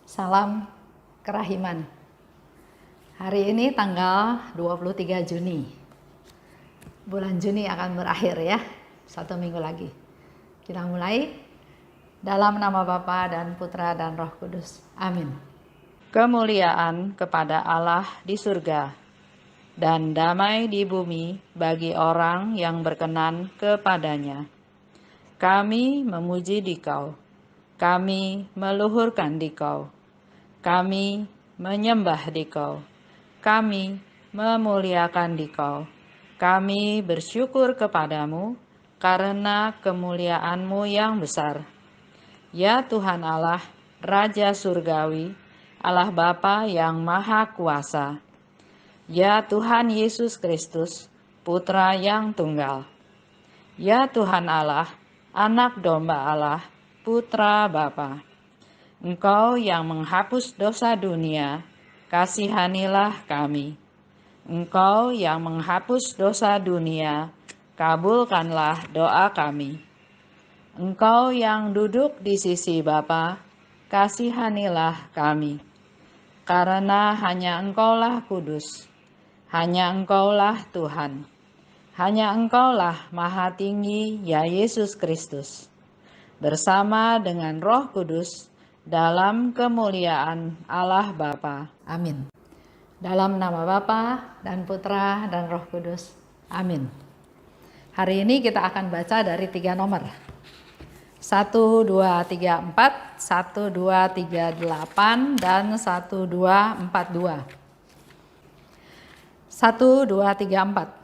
Salam kerahiman. Hari ini tanggal 23 Juni. Bulan Juni akan berakhir ya. 1 minggu lagi. Kita mulai dalam nama Bapa dan Putra dan Roh Kudus. Amin. Kemuliaan kepada Allah di surga dan damai di bumi bagi orang yang berkenan kepadanya. Kami memuji Dikau. Kami meluhurkan Dikau. Kami menyembah Dikau. Kami memuliakan Dikau. Kami bersyukur kepadamu karena kemuliaan-Mu yang besar. Ya Tuhan Allah, Raja Surgawi, Allah Bapa yang Maha Kuasa. Ya Tuhan Yesus Kristus, Putra yang Tunggal. Ya Tuhan Allah, Anak Domba Allah, Putra Bapa. Engkau yang menghapus dosa dunia, kasihanilah kami. Engkau yang menghapus dosa dunia, kabulkanlah doa kami. Engkau yang duduk di sisi Bapa, kasihanilah kami. Karena hanya Engkaulah kudus, hanya Engkaulah Tuhan, hanya Engkaulah Maha Tinggi, ya Yesus Kristus. Bersama dengan Roh Kudus, dalam kemuliaan Allah Bapa. Amin. Dalam nama Bapa dan Putra dan Roh Kudus. Amin. Hari ini kita akan baca dari 3 nomor. 1, 2, 3, 4, 1, 2, 3, 8, dan 1, 2, 4, 2. 1, 2, 3, 4.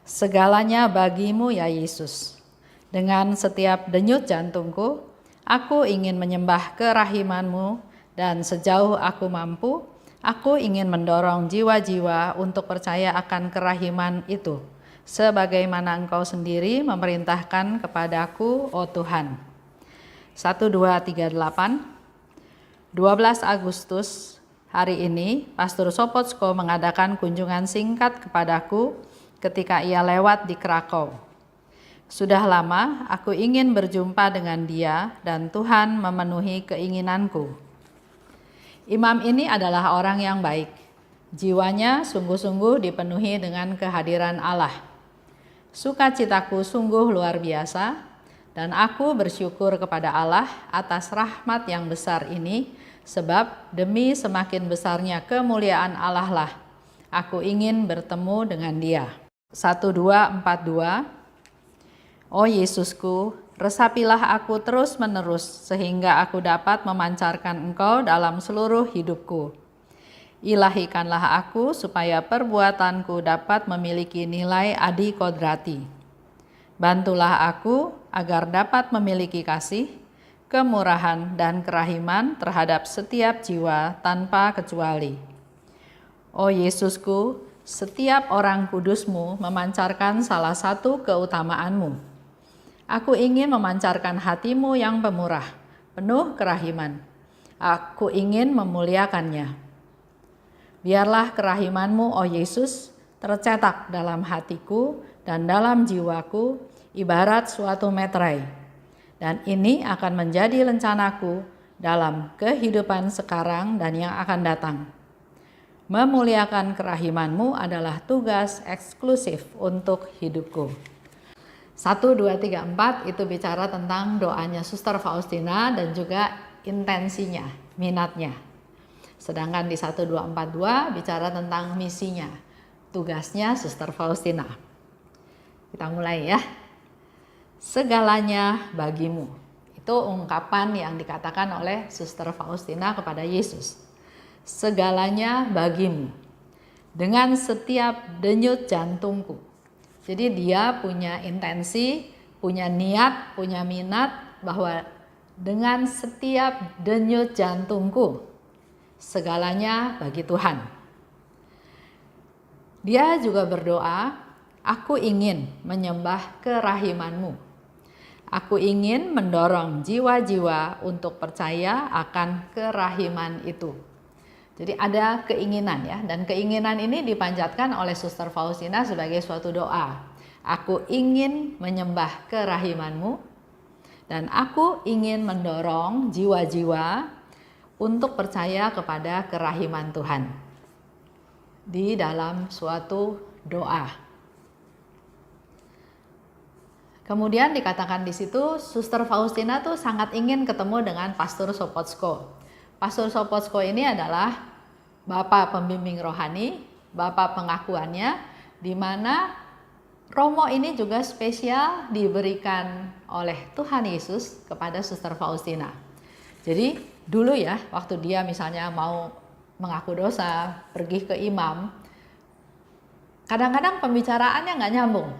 Segalanya bagimu ya Yesus. Dengan setiap denyut jantungku, aku ingin menyembah kerahiman-Mu, dan sejauh aku mampu, aku ingin mendorong jiwa-jiwa untuk percaya akan kerahiman itu, sebagaimana Engkau sendiri memerintahkan kepadaku, oh Tuhan. 1, 2, 3, 8. 12 Agustus, hari ini, Pastor Sopotsko mengadakan kunjungan singkat kepadaku ketika ia lewat di Krakow. Sudah lama aku ingin berjumpa dengan dia dan Tuhan memenuhi keinginanku. Imam ini adalah orang yang baik. Jiwanya sungguh-sungguh dipenuhi dengan kehadiran Allah. Sukacitaku sungguh luar biasa dan aku bersyukur kepada Allah atas rahmat yang besar ini, sebab demi semakin besarnya kemuliaan Allah lah aku ingin bertemu dengan dia. 1, 2, 4, 2. Oh Yesusku, resapilah aku terus-menerus sehingga aku dapat memancarkan Engkau dalam seluruh hidupku. Ilahikanlah aku supaya perbuatanku dapat memiliki nilai adi kodrati. Bantulah aku agar dapat memiliki kasih, kemurahan, dan kerahiman terhadap setiap jiwa tanpa kecuali. Oh Yesusku, setiap orang kudus-Mu memancarkan salah satu keutamaan-Mu. Aku ingin memancarkan hati-Mu yang pemurah, penuh kerahiman. Aku ingin memuliakannya. Biarlah kerahiman-Mu, oh Yesus, tercetak dalam hatiku dan dalam jiwaku, ibarat suatu meterai. Dan ini akan menjadi rencanaku dalam kehidupan sekarang dan yang akan datang. Memuliakan kerahiman-Mu adalah tugas eksklusif untuk hidupku. 1, 2, 3, 4 itu bicara tentang doanya Suster Faustina dan juga intensinya, minatnya. Sedangkan di 1, 2, 4, 2 bicara tentang misinya, tugasnya Suster Faustina. Kita mulai ya. Segalanya bagimu. Itu ungkapan yang dikatakan oleh Suster Faustina kepada Yesus. Segalanya bagimu. Dengan setiap denyut jantungku. Jadi dia punya intensi, punya niat, punya minat bahwa dengan setiap denyut jantungku, segalanya bagi Tuhan. Dia juga berdoa, aku ingin menyembah kerahiman-Mu. Aku ingin mendorong jiwa-jiwa untuk percaya akan kerahiman itu. Jadi ada keinginan ya, dan keinginan ini dipanjatkan oleh Suster Faustina sebagai suatu doa. Aku ingin menyembah kerahiman-Mu dan aku ingin mendorong jiwa-jiwa untuk percaya kepada kerahiman Tuhan di dalam suatu doa. Kemudian dikatakan di situ, Suster Faustina tuh sangat ingin ketemu dengan Pastor Sopocko. Pastor Sopocko ini adalah bapak pembimbing rohani, bapak pengakuannya, di mana Romo ini juga spesial diberikan oleh Tuhan Yesus kepada Suster Faustina. Jadi dulu ya, waktu dia misalnya mau mengaku dosa, pergi ke imam, kadang-kadang pembicaraannya nggak nyambung.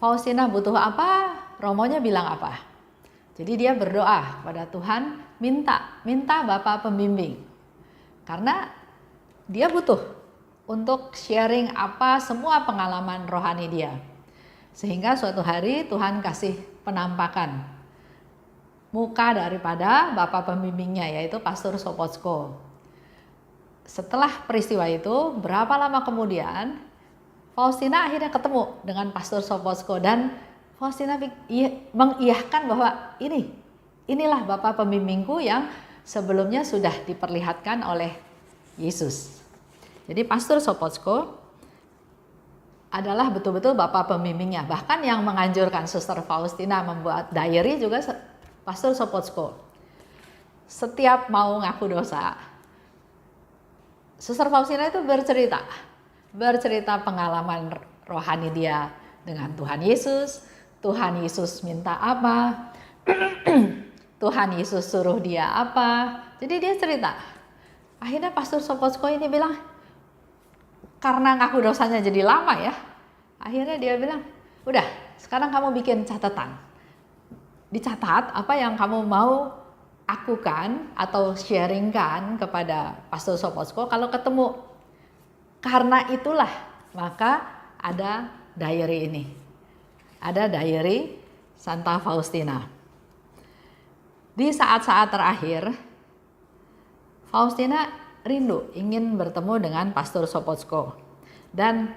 Faustina butuh apa, Romonya bilang apa. Jadi dia berdoa pada Tuhan, minta Bapak pembimbing. Karena dia butuh untuk sharing apa semua pengalaman rohani dia. Sehingga suatu hari Tuhan kasih penampakan muka daripada Bapak pembimbingnya, yaitu Pastor Sopocko. Setelah peristiwa itu, berapa lama kemudian Faustina akhirnya ketemu dengan Pastor Sopocko, dan Faustina mengiyahkan bahwa inilah Bapak pembimbingku yang sebelumnya sudah diperlihatkan oleh Yesus. Jadi Pastor Sopocko adalah betul-betul Bapak pembimbingnya. Bahkan yang menganjurkan Suster Faustina membuat diary juga Pastor Sopocko. Setiap mau ngaku dosa, Suster Faustina itu bercerita pengalaman rohani dia dengan Tuhan Yesus. Tuhan Yesus minta apa, Tuhan Yesus suruh dia apa. Jadi dia cerita. Akhirnya Pastor Sopocko ini bilang, karena ngaku dosanya jadi lama ya, akhirnya dia bilang, udah sekarang kamu bikin catatan. Dicatat apa yang kamu mau akukan atau sharingkan kepada Pastor Sopocko kalau ketemu. Karena itulah maka ada diary ini. Ada diary Santa Faustina. Di saat-saat terakhir, Faustina rindu ingin bertemu dengan Pastor Sopocko. Dan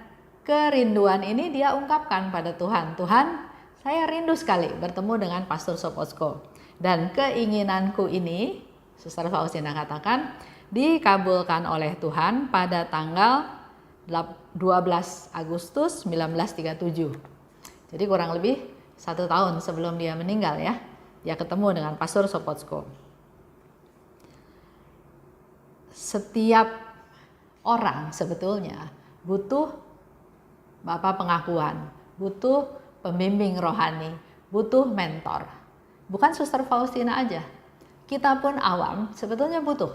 kerinduan ini dia ungkapkan pada Tuhan. Tuhan, saya rindu sekali bertemu dengan Pastor Sopocko. Dan keinginanku ini, Suster Faustina katakan, dikabulkan oleh Tuhan pada tanggal 12 Agustus 1937. Jadi kurang lebih 1 tahun sebelum dia meninggal ya, dia ketemu dengan Pastor Sopocko. Setiap orang sebetulnya butuh Bapak pengakuan, butuh pembimbing rohani, butuh mentor. Bukan Suster Faustina aja, kita pun awam sebetulnya butuh.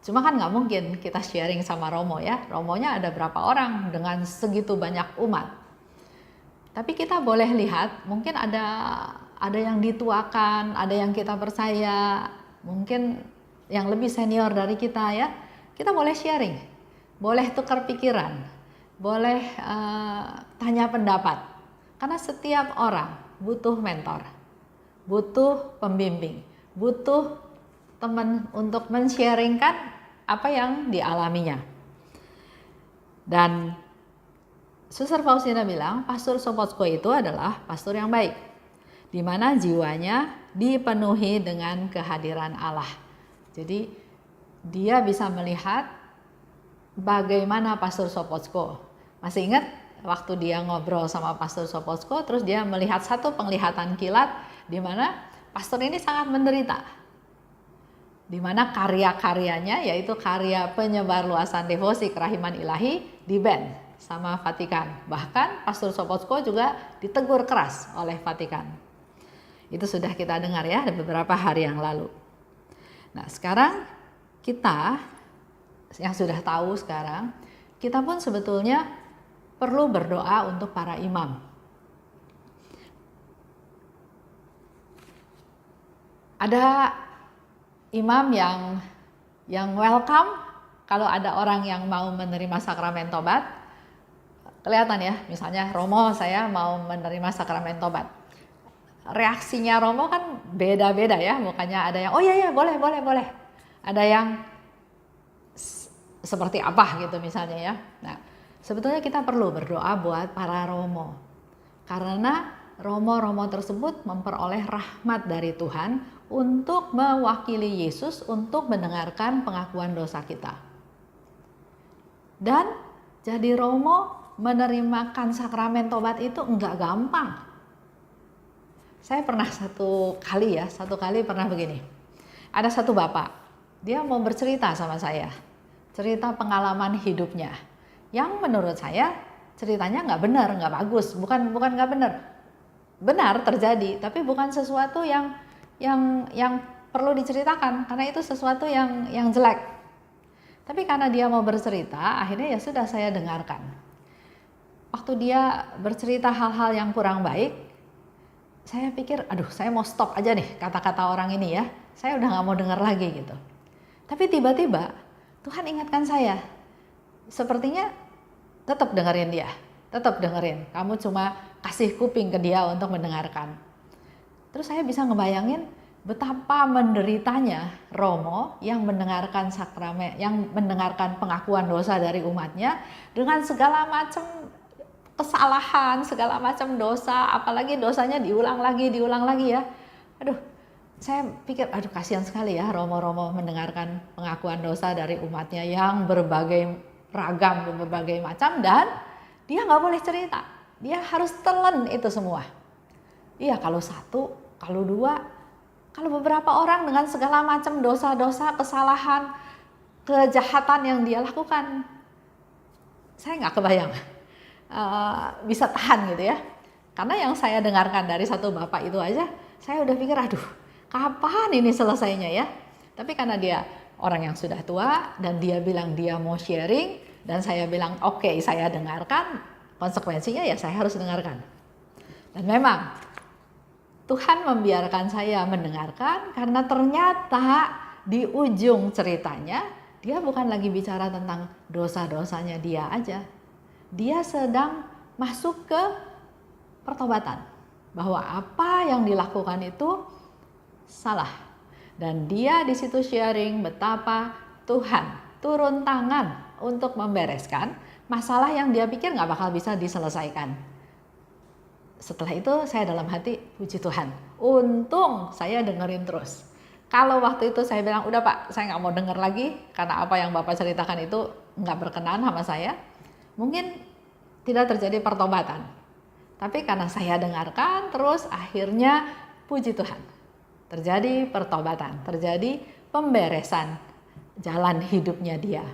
Cuma kan nggak mungkin kita sharing sama Romo ya, Romonya ada berapa orang dengan segitu banyak umat. Tapi kita boleh lihat, mungkin ada yang dituakan, ada yang kita percaya, mungkin yang lebih senior dari kita ya. Kita boleh sharing, boleh tukar pikiran, boleh tanya pendapat. Karena setiap orang butuh mentor, butuh pembimbing, butuh teman untuk men-sharingkan apa yang dialaminya. Dan Suster Faustina bilang, Pastor Sopocko itu adalah pastor yang baik, di mana jiwanya dipenuhi dengan kehadiran Allah. Jadi dia bisa melihat bagaimana Pastor Sopocko. Masih ingat waktu dia ngobrol sama Pastor Sopocko, terus dia melihat satu penglihatan kilat di mana pastor ini sangat menderita. Di mana karya-karyanya, yaitu karya penyebar luasan devosi kerahiman ilahi, di-ban sama Vatikan. Bahkan Pastor Sopocko juga ditegur keras oleh Vatikan. Itu sudah kita dengar ya beberapa hari yang lalu. Nah sekarang kita yang sudah tahu sekarang, kita pun sebetulnya perlu berdoa untuk para imam. Ada imam yang welcome kalau ada orang yang mau menerima sakramen tobat. Kelihatan ya, misalnya Romo saya mau menerima sakramen tobat. Reaksinya Romo kan beda-beda ya, mukanya ada yang oh iya boleh. Ada yang seperti apa gitu misalnya ya. Nah, sebetulnya kita perlu berdoa buat para Romo. Karena Romo-Romo tersebut memperoleh rahmat dari Tuhan untuk mewakili Yesus untuk mendengarkan pengakuan dosa kita. Dan jadi romo menerimakan sakramen tobat itu enggak gampang. Saya pernah satu kali pernah begini. Ada satu bapak, dia mau bercerita sama saya, cerita pengalaman hidupnya, yang menurut saya ceritanya nggak benar, nggak bagus, bukan nggak benar terjadi, tapi bukan sesuatu yang perlu diceritakan, karena itu sesuatu yang jelek. Tapi karena dia mau bercerita, akhirnya ya sudah saya dengarkan. Waktu dia bercerita hal-hal yang kurang baik, saya pikir, aduh saya mau stop aja nih kata-kata orang ini ya. Saya udah gak mau dengar lagi gitu. Tapi tiba-tiba Tuhan ingatkan saya, sepertinya tetap dengerin dia. Tetap dengerin, kamu cuma kasih kuping ke dia untuk mendengarkan. Terus saya bisa ngebayangin betapa menderitanya romo yang mendengarkan sakramen, yang mendengarkan pengakuan dosa dari umatnya dengan segala macam kesalahan, segala macam dosa, apalagi dosanya diulang lagi ya. Aduh, saya pikir aduh kasihan sekali ya romo-romo mendengarkan pengakuan dosa dari umatnya yang berbagai ragam, berbagai macam, dan dia nggak boleh cerita. Dia harus telan itu semua. Iya, kalau satu, kalau dua, kalau beberapa orang dengan segala macam dosa-dosa, kesalahan, kejahatan yang dia lakukan, saya nggak kebayang bisa tahan gitu ya. Karena yang saya dengarkan dari satu bapak itu aja, saya udah pikir aduh kapan ini selesainya ya. Tapi karena dia orang yang sudah tua dan dia bilang dia mau sharing, dan saya bilang oke, saya dengarkan, konsekuensinya ya saya harus dengarkan. Dan memang Tuhan membiarkan saya mendengarkan karena ternyata di ujung ceritanya dia bukan lagi bicara tentang dosa-dosanya dia aja. Dia sedang masuk ke pertobatan, bahwa apa yang dilakukan itu salah, dan dia di situ sharing betapa Tuhan turun tangan untuk membereskan masalah yang dia pikir nggak bakal bisa diselesaikan. Setelah itu saya dalam hati, puji Tuhan, untung saya dengerin terus. Kalau waktu itu saya bilang udah Pak, saya nggak mau denger lagi karena apa yang Bapak ceritakan itu nggak berkenan sama saya, mungkin tidak terjadi pertobatan. Tapi karena saya dengarkan terus, akhirnya puji Tuhan, terjadi pertobatan, terjadi pemberesan jalan hidupnya dia.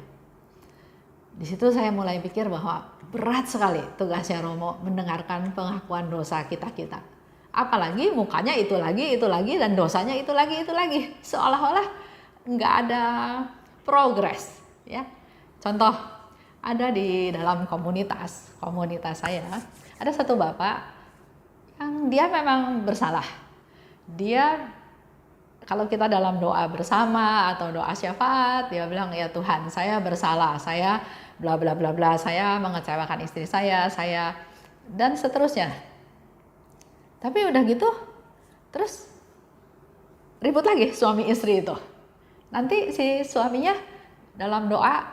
Di situ saya mulai pikir bahwa berat sekali tugasnya romo mendengarkan pengakuan dosa kita-kita. Apalagi mukanya itu lagi, dan dosanya itu lagi. Seolah-olah nggak ada progres ya. Contoh, ada di dalam komunitas saya, ada satu bapak yang dia memang bersalah. Dia kalau kita dalam doa bersama atau doa syafaat, dia bilang ya Tuhan, saya bersalah, saya bla bla bla bla, saya mengecewakan istri saya dan seterusnya. Tapi udah gitu terus ribut lagi suami istri itu. Nanti si suaminya dalam doa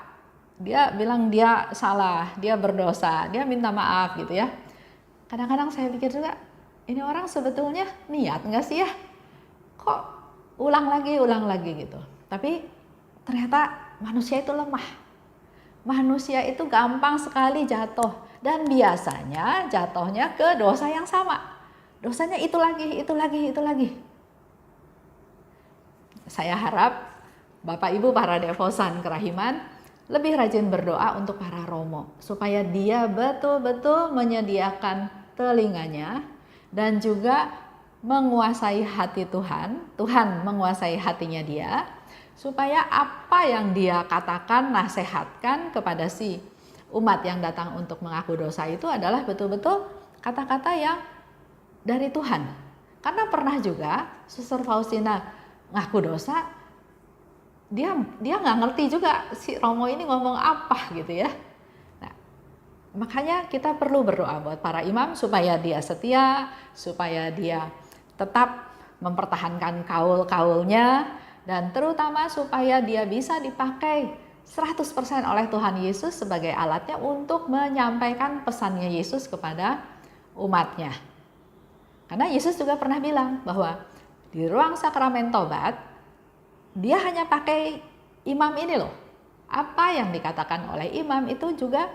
dia bilang dia salah, dia berdosa, dia minta maaf gitu ya. Kadang-kadang saya pikir juga, ini orang sebetulnya niat nggak sih ya? Kok ulang lagi gitu. Tapi ternyata manusia itu lemah. Manusia itu gampang sekali jatuh, dan biasanya jatuhnya ke dosa yang sama. Dosanya itu lagi. Saya harap Bapak Ibu para devosan kerahiman lebih rajin berdoa untuk para romo, supaya dia betul-betul menyediakan telinganya dan juga menguasai hati Tuhan menguasai hatinya dia, supaya apa yang dia katakan, nasihatkan kepada si umat yang datang untuk mengaku dosa itu adalah betul-betul kata-kata yang dari Tuhan. Karena pernah juga Suster Faustina ngaku dosa, dia nggak ngerti juga si romo ini ngomong apa gitu ya. Nah, makanya kita perlu berdoa buat para imam supaya dia setia, supaya dia tetap mempertahankan kaul-kaulnya, dan terutama supaya dia bisa dipakai 100% oleh Tuhan Yesus sebagai alatnya untuk menyampaikan pesannya Yesus kepada umatnya. Karena Yesus juga pernah bilang bahwa Di ruang sakramen tobat, dia hanya pakai imam ini loh. Apa yang dikatakan oleh imam itu juga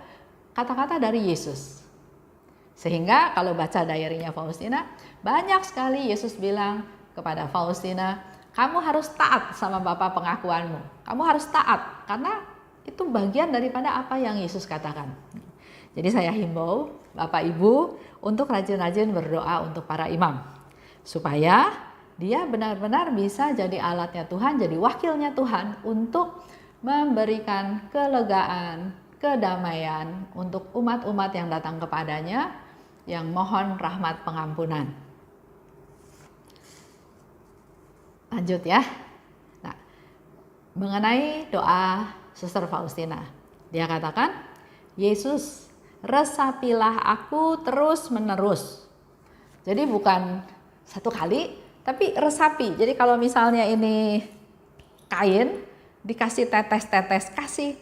kata-kata dari Yesus. Sehingga kalau baca diary-nya Faustina, banyak sekali Yesus bilang kepada Faustina, kamu harus taat sama Bapa pengakuanmu. Kamu harus taat, karena itu bagian daripada apa yang Yesus katakan. Jadi saya himbau Bapak Ibu untuk rajin-rajin berdoa untuk para imam. Supaya dia benar-benar bisa jadi alatnya Tuhan, jadi wakilnya Tuhan untuk memberikan kelegaan, kedamaian untuk umat-umat yang datang kepadanya, yang mohon rahmat pengampunan. Lanjut ya. Nah, mengenai doa Suster Faustina, dia katakan, Yesus, resapilah aku terus menerus. Jadi bukan satu kali, tapi resapi. Jadi kalau misalnya ini kain, dikasih tetes-tetes, kasih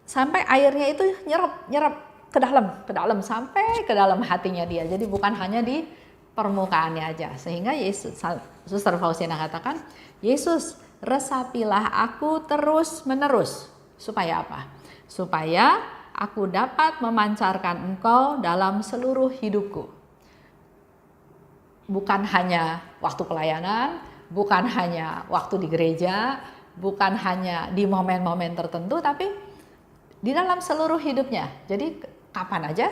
sampai airnya itu nyerap ke dalam sampai ke dalam hatinya dia. Jadi bukan hanya di permukaannya aja. Sehingga Yesus, Suster Faustina katakan, Yesus, resapilah aku terus menerus. Supaya apa? Supaya aku dapat memancarkan Engkau dalam seluruh hidupku. Bukan hanya waktu pelayanan, bukan hanya waktu di gereja, bukan hanya di momen-momen tertentu, tapi di dalam seluruh hidupnya. Jadi kapan aja,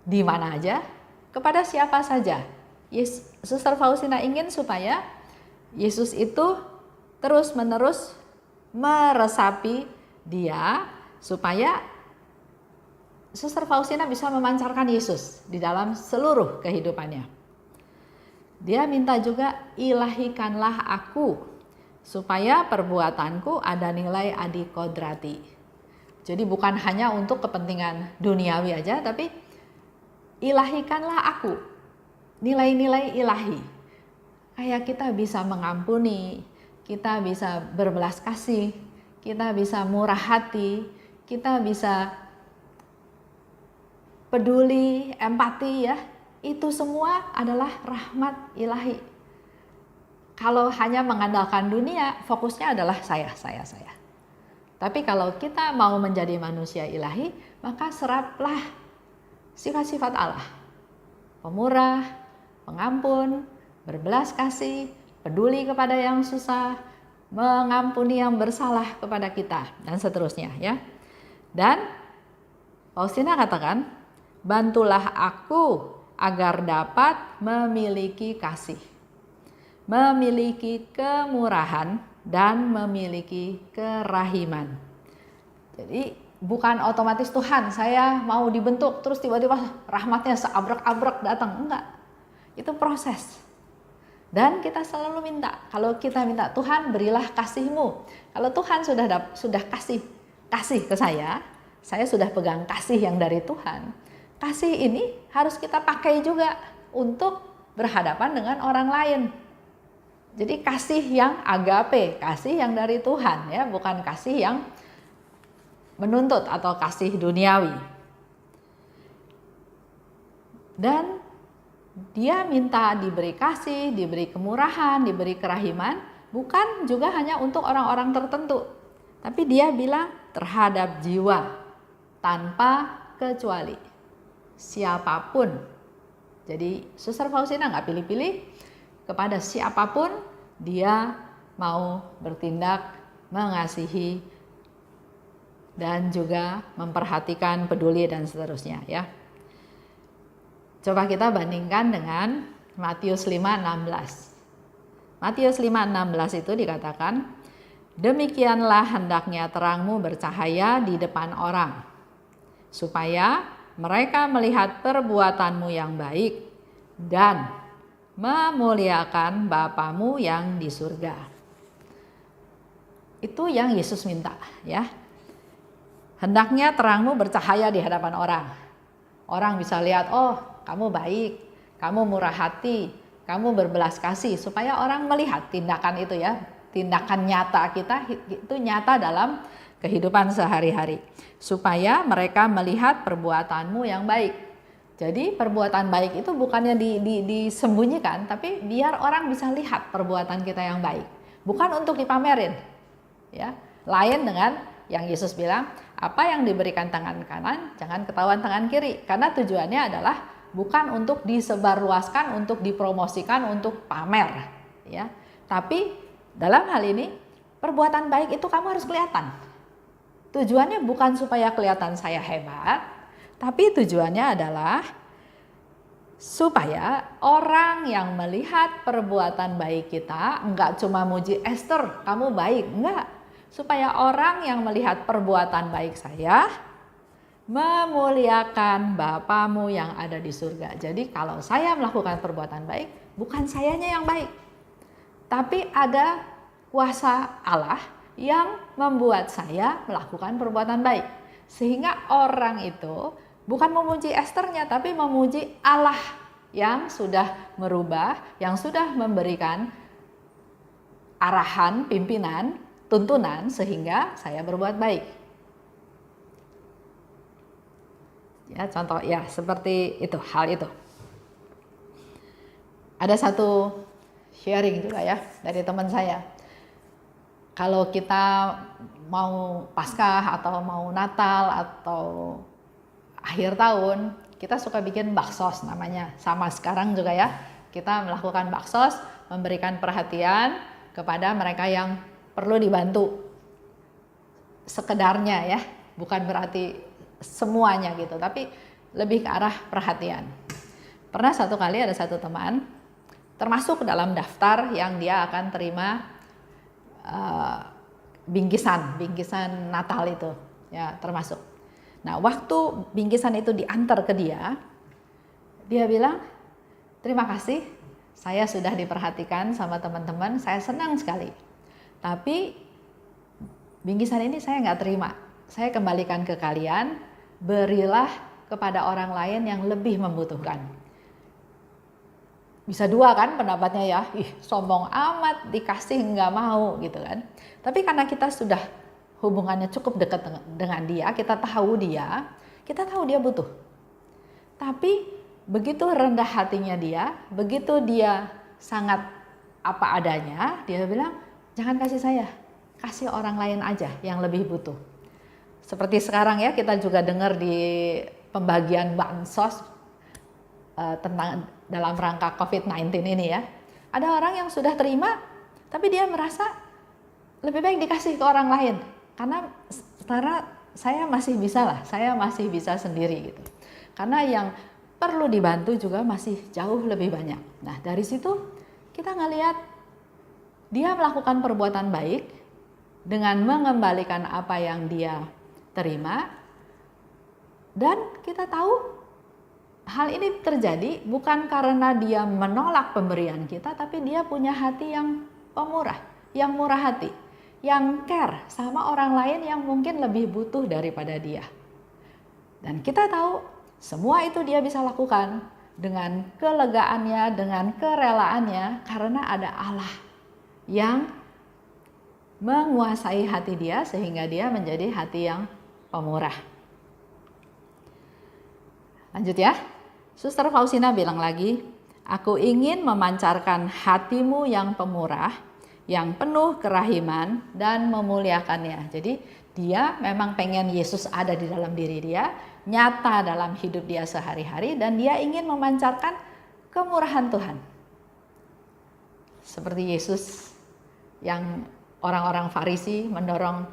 di mana aja, kepada siapa saja. Suster Faustina ingin supaya Yesus itu terus-menerus meresapi dia, supaya Suster Faustina bisa memancarkan Yesus di dalam seluruh kehidupannya. Dia minta juga, ilahikanlah aku, supaya perbuatanku ada nilai adikodrati. Jadi bukan hanya untuk kepentingan duniawi aja, tapi ilahikanlah aku, nilai-nilai ilahi. Kayak kita bisa mengampuni, kita bisa berbelas kasih, kita bisa murah hati, kita bisa peduli, empati ya. Itu semua adalah rahmat ilahi. Kalau hanya mengandalkan dunia, fokusnya adalah saya. Tapi kalau kita mau menjadi manusia ilahi, maka seraplah sifat-sifat Allah. Pemurah, pengampun, berbelas kasih, peduli kepada yang susah, mengampuni yang bersalah kepada kita, dan seterusnya ya. Dan Faustina katakan, bantulah aku agar dapat memiliki kasih, memiliki kemurahan, dan memiliki kerahiman. Jadi bukan otomatis Tuhan saya mau dibentuk terus tiba-tiba rahmatnya seabrek-abrek datang, enggak. Itu proses. Dan kita selalu minta, kalau kita minta Tuhan berilah kasih-Mu. Kalau Tuhan sudah kasih ke saya sudah pegang kasih yang dari Tuhan. Kasih ini harus kita pakai juga untuk berhadapan dengan orang lain. Jadi kasih yang agape, kasih yang dari Tuhan ya, bukan kasih yang menuntut atau kasih duniawi. Dan dia minta diberi kasih, diberi kemurahan, diberi kerahiman, bukan juga hanya untuk orang-orang tertentu. Tapi dia bilang terhadap jiwa tanpa kecuali. Siapapun. Jadi Suster Faustina nggak pilih-pilih, kepada siapapun dia mau bertindak, mengasihi, dan juga memperhatikan, peduli, dan seterusnya ya. Coba kita bandingkan dengan Matius 5:16. Matius 5:16 itu dikatakan, demikianlah hendaknya terangmu bercahaya di depan orang, supaya mereka melihat perbuatanmu yang baik dan memuliakan Bapamu yang di surga. Itu yang Yesus minta ya. Hendaknya terangmu bercahaya di hadapan orang. Orang bisa lihat, oh kamu baik, kamu murah hati, kamu berbelas kasih, supaya orang melihat tindakan itu ya. Tindakan nyata kita itu nyata dalam kehidupan sehari-hari. Supaya mereka melihat perbuatanmu yang baik. Jadi perbuatan baik itu bukannya disembunyikan, tapi biar orang bisa lihat perbuatan kita yang baik, bukan untuk dipamerin. Ya, lain dengan yang Yesus bilang, apa yang diberikan tangan kanan jangan ketahuan tangan kiri, karena tujuannya adalah bukan untuk disebarluaskan, untuk dipromosikan, untuk pamer, ya. Tapi dalam hal ini perbuatan baik itu kamu harus kelihatan. Tujuannya bukan supaya kelihatan saya hebat, tapi tujuannya adalah supaya orang yang melihat perbuatan baik kita enggak cuma muji Esther, kamu baik, enggak. Supaya orang yang melihat perbuatan baik saya memuliakan Bapamu yang ada di surga. Jadi kalau saya melakukan perbuatan baik, bukan sayanya yang baik, tapi ada kuasa Allah yang membuat saya melakukan perbuatan baik. Sehingga orang itu bukan memuji Esthernya, tapi memuji Allah yang sudah merubah, yang sudah memberikan arahan, pimpinan, tuntunan sehingga saya berbuat baik. Ya, contoh ya seperti itu, hal itu. Ada satu sharing juga ya dari teman saya. Kalau kita mau Paskah atau mau Natal atau akhir tahun, kita suka bikin baksos namanya. Sama sekarang juga ya, kita melakukan baksos, memberikan perhatian kepada mereka yang perlu dibantu. Sekedarnya ya, bukan berarti semuanya gitu, tapi lebih ke arah perhatian. Pernah satu kali ada satu teman termasuk dalam daftar yang dia akan terima bingkisan Natal itu, ya termasuk. Nah, waktu bingkisan itu diantar ke dia bilang, terima kasih, saya sudah diperhatikan sama teman-teman, saya senang sekali. Tapi bingkisan ini saya nggak terima, saya kembalikan ke kalian, berilah kepada orang lain yang lebih membutuhkan. Bisa dua kan pendapatnya ya, sombong amat dikasih nggak mau gitu kan. Tapi karena kita sudah hubungannya cukup dekat dengan dia, kita tahu dia butuh. Tapi begitu rendah hatinya dia, begitu dia sangat apa adanya, dia bilang jangan kasih saya, kasih orang lain aja yang lebih butuh. Seperti sekarang ya, kita juga dengar di pembagian bansos tentang dalam rangka COVID-19 ini ya. Ada orang yang sudah terima, tapi dia merasa lebih baik dikasih ke orang lain. Karena saya masih bisa sendiri gitu. Karena yang perlu dibantu juga masih jauh lebih banyak. Nah, dari situ kita ngelihat dia melakukan perbuatan baik dengan mengembalikan apa yang dia terima. Dan kita tahu hal ini terjadi bukan karena dia menolak pemberian kita, tapi dia punya hati yang pemurah, yang murah hati, yang care sama orang lain yang mungkin lebih butuh daripada dia. Dan kita tahu semua itu dia bisa lakukan dengan kelegaannya, dengan kerelaannya, karena ada Allah yang menguasai hati dia sehingga dia menjadi hati yang pemurah. Lanjut ya. Suster Faustina bilang lagi, aku ingin memancarkan hatimu yang pemurah, yang penuh kerahiman dan memuliakannya. Jadi dia memang pengen Yesus ada di dalam diri dia, nyata dalam hidup dia sehari-hari, dan dia ingin memancarkan kemurahan Tuhan. Seperti Yesus yang orang-orang Farisi mendorong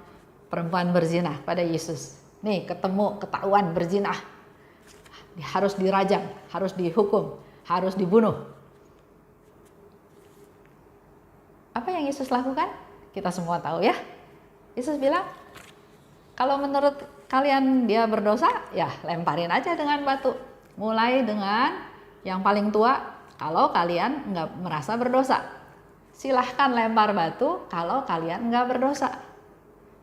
perempuan berzina pada Yesus. Nih ketahuan berzina, harus dirajam, harus dihukum, harus dibunuh. Apa yang Yesus lakukan? Kita semua tahu ya. Yesus bilang, kalau menurut kalian dia berdosa, ya lemparin aja dengan batu. Mulai dengan yang paling tua, kalau kalian nggak merasa berdosa. Silahkan lempar batu kalau kalian nggak berdosa.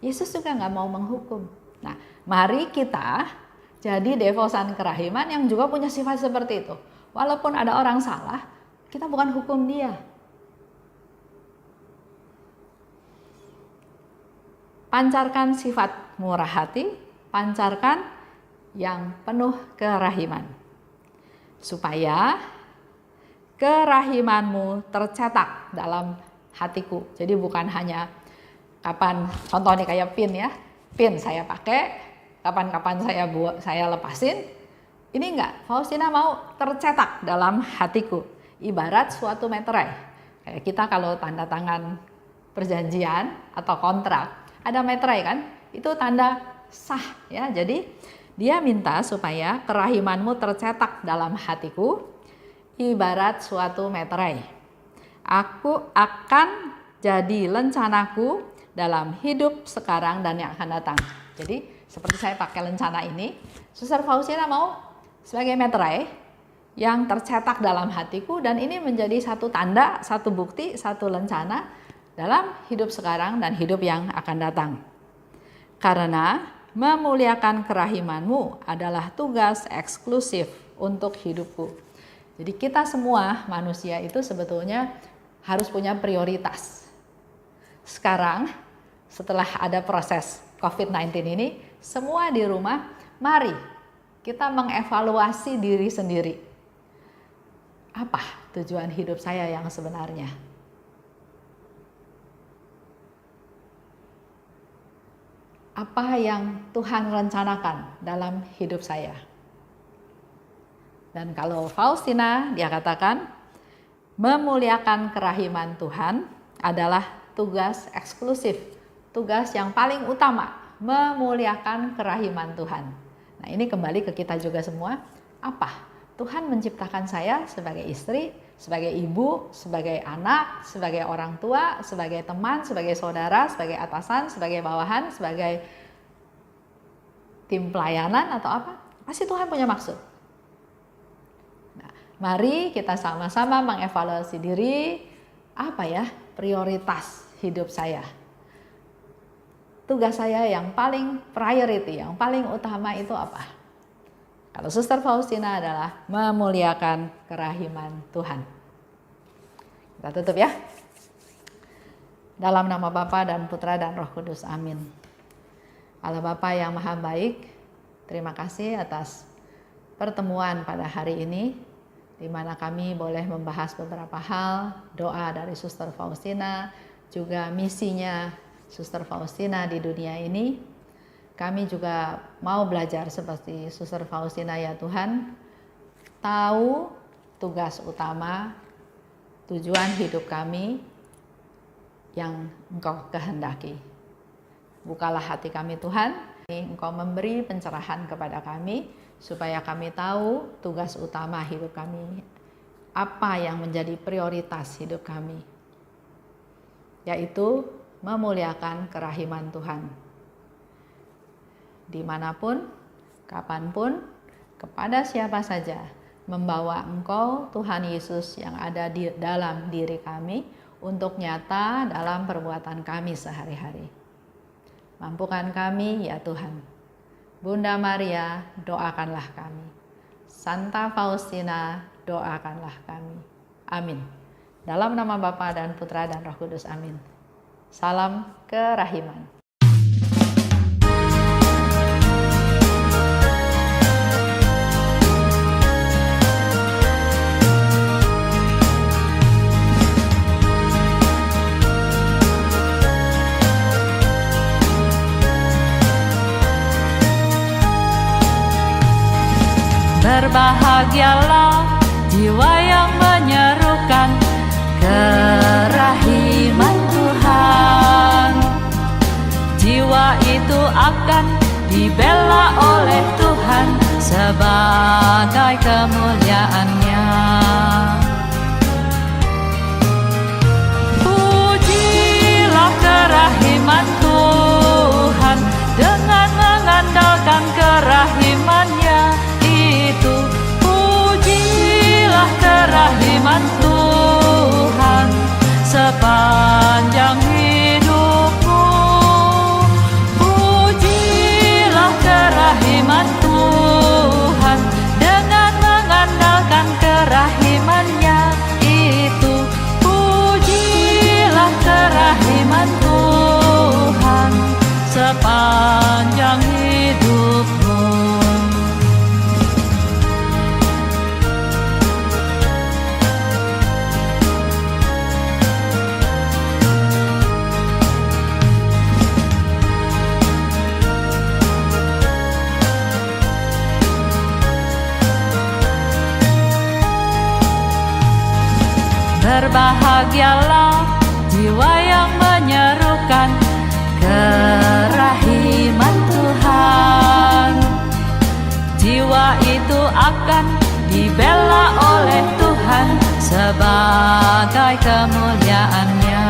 Yesus juga nggak mau menghukum. Nah, mari kita jadi devosan kerahiman yang juga punya sifat seperti itu. Walaupun ada orang salah, kita bukan hukum dia. Pancarkan sifat murah hati, pancarkan yang penuh kerahiman. supaya kerahimanmu tercetak dalam hatiku. Jadi bukan hanya kapan, contoh nih kayak pin ya, pin saya pakai, kapan-kapan saya lepasin. Ini enggak, Faustina mau tercetak dalam hatiku. Ibarat suatu meterai. Kayak kita kalau tanda tangan perjanjian atau kontrak, ada meterai kan? Itu tanda sah ya. Jadi dia minta supaya kerahimanmu tercetak dalam hatiku ibarat suatu meterai. Aku akan jadi lencanaku dalam hidup sekarang dan yang akan datang. Jadi seperti saya pakai lencana ini, Suster Faustina mau sebagai meterai yang tercetak dalam hatiku, dan ini menjadi satu tanda, satu bukti, satu lencana dalam hidup sekarang dan hidup yang akan datang. Karena memuliakan kerahimanmu adalah tugas eksklusif untuk hidupku. Jadi kita semua manusia itu sebetulnya harus punya prioritas. Sekarang setelah ada proses COVID-19 ini, semua di rumah, mari kita mengevaluasi diri sendiri. Apa tujuan hidup saya yang sebenarnya? Apa yang Tuhan rencanakan dalam hidup saya? Dan kalau Faustina, dia katakan, memuliakan kerahiman Tuhan adalah tugas eksklusif, tugas yang paling utama, memuliakan kerahiman Tuhan. Nah, ini kembali ke kita juga semua. Apa? Tuhan menciptakan saya sebagai istri, sebagai ibu, sebagai anak, sebagai orang tua, sebagai teman, sebagai saudara, sebagai atasan, sebagai bawahan, sebagai tim pelayanan atau apa? Pasti Tuhan punya maksud. Nah, mari kita sama-sama mengevaluasi diri, apa ya prioritas hidup saya. Tugas saya yang paling priority, yang paling utama itu apa? Kalau Suster Faustina adalah memuliakan kerahiman Tuhan. Kita tutup ya. Dalam nama Bapa dan Putra dan Roh Kudus, amin. Allah Bapa yang Maha Baik, terima kasih atas pertemuan pada hari ini, di mana kami boleh membahas beberapa hal, doa dari Suster Faustina, juga misinya Suster Faustina di dunia ini. Kami juga mau belajar seperti Suster Faustina ya Tuhan, tahu tugas utama, tujuan hidup kami yang Engkau kehendaki. Bukalah hati kami Tuhan, Engkau memberi pencerahan kepada kami, supaya kami tahu tugas utama hidup kami, apa yang menjadi prioritas hidup kami, yaitu memuliakan kerahiman Tuhan. Dimanapun, kapanpun, kepada siapa saja, membawa Engkau Tuhan Yesus yang ada di dalam diri kami untuk nyata dalam perbuatan kami sehari-hari. Mampukan kami ya Tuhan. Bunda Maria, doakanlah kami. Santa Faustina, doakanlah kami. Amin. Dalam nama Bapa dan Putra dan Roh Kudus, amin. Salam kerahiman. Berbahagialah jiwa yang menyerukan kerahiman Tuhan. Jiwa itu akan dibela oleh Tuhan sebagai kemuliaan-Nya. Pujilah kerahiman Tuhan dengan mengandalkan kerahiman-Nya itu. Pujilah kerahiman Tuhan sepanjang hidupmu. Pujilah kerahiman Tuhan dengan mengandalkan kerahiman-Nya. Berbahagialah jiwa yang menyerukan kerahiman Tuhan. Jiwa itu akan dibela oleh Tuhan sebagai kemuliaan-Nya.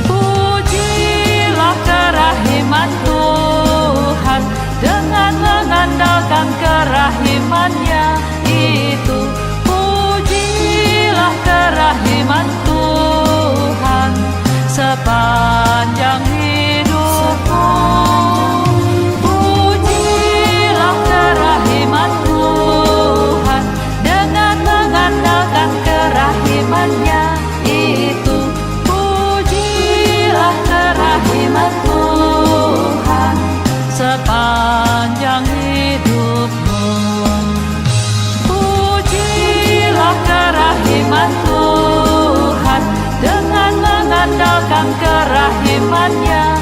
Pujilah kerahiman Tuhan dengan mengandalkan kerahiman-Nya itu. Pujilah kerahiman Tuhan sepanjang hidupmu. Pujilah kerahiman Tuhan dengan mengandalkan kerahiman-Nya itu. Pujilah kerahiman Tuhan sepanjang hidupmu. Pujilah kerahiman Tuhan dengan mengandalkan kerahiman-Nya